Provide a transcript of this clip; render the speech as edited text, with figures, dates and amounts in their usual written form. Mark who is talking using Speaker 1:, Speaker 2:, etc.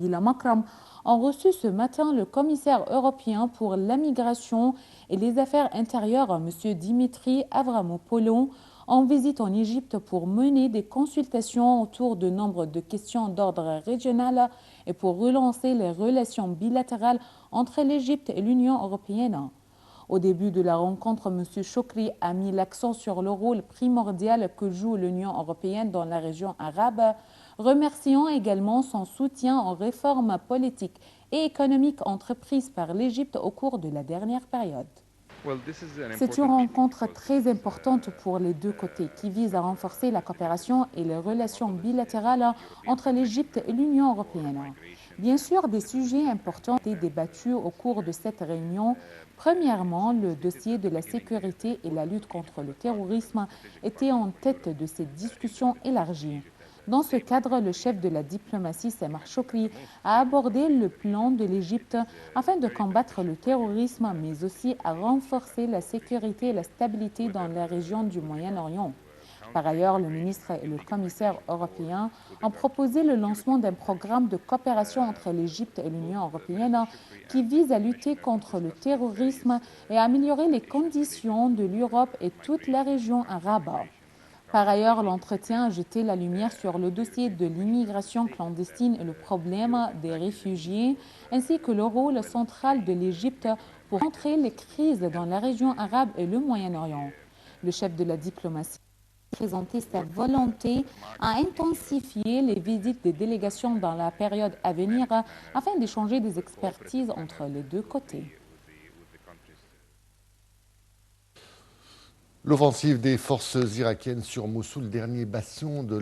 Speaker 1: Gila Makram ont reçu ce matin le commissaire européen pour la migration et les affaires intérieures, M. Dimitri Avramopoulos, en visite en Égypte pour mener des consultations autour de nombre de questions d'ordre régional et pour relancer les relations bilatérales entre l'Égypte et l'Union européenne. Au début de la rencontre, M. Chokri a mis l'accent sur le rôle primordial que joue l'Union européenne dans la région arabe, remerciant également son soutien aux réformes politiques et économiques entreprises par l'Égypte au cours de la dernière période. C'est une rencontre très importante pour les deux côtés qui vise à renforcer la coopération et les relations bilatérales entre l'Égypte et l'Union européenne. Bien sûr, des sujets importants ont été débattus au cours de cette réunion. Premièrement, le dossier de la sécurité et la lutte contre le terrorisme était en tête de ces discussions élargies. Dans ce cadre, le chef de la diplomatie, Samar Chokri, a abordé le plan de l'Égypte afin de combattre le terrorisme, mais aussi à renforcer la sécurité et la stabilité dans la région du Moyen-Orient. Par ailleurs, le ministre et le commissaire européen ont proposé le lancement d'un programme de coopération entre l'Égypte et l'Union européenne qui vise à lutter contre le terrorisme et à améliorer les conditions de l'Europe et toute la région arabe. Par ailleurs, l'entretien a jeté la lumière sur le dossier de l'immigration clandestine et le problème des réfugiés, ainsi que le rôle central de l'Égypte pour contrer les crises dans la région arabe et le Moyen-Orient. Le chef de la diplomatie a présenté sa volonté à intensifier les visites des délégations dans la période à venir afin d'échanger des expertises entre les deux côtés.
Speaker 2: L'offensive des forces irakiennes sur Mossoul, dernier bastion de